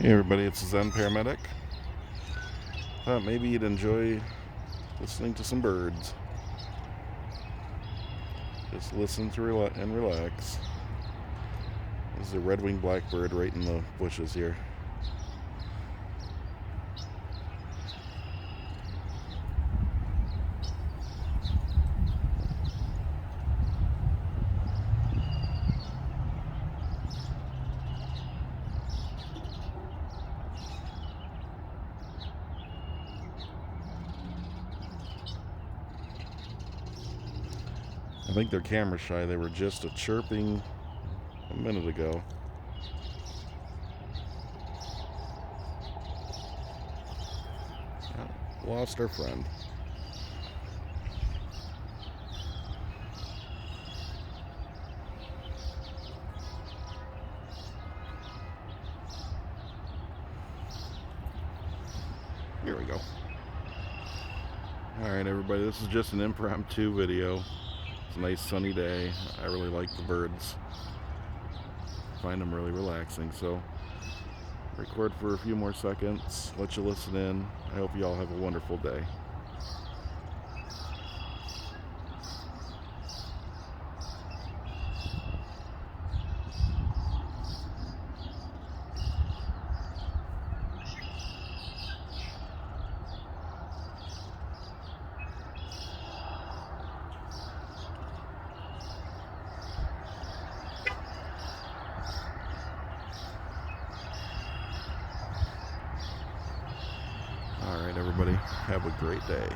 Hey everybody, it's Zen Paramedic. Thought maybe you'd enjoy listening to some birds. Just listen to and relax. This is a red-winged blackbird right in the bushes here. I think they're camera shy. They were just chirping a minute ago. Lost our friend. Here we go. Alright everybody, this is just an impromptu video. It's a nice sunny day. I really like the birds. Find them really relaxing, so record for a few more seconds, let you listen in. I hope you all have a wonderful day. All right, everybody, have a great day.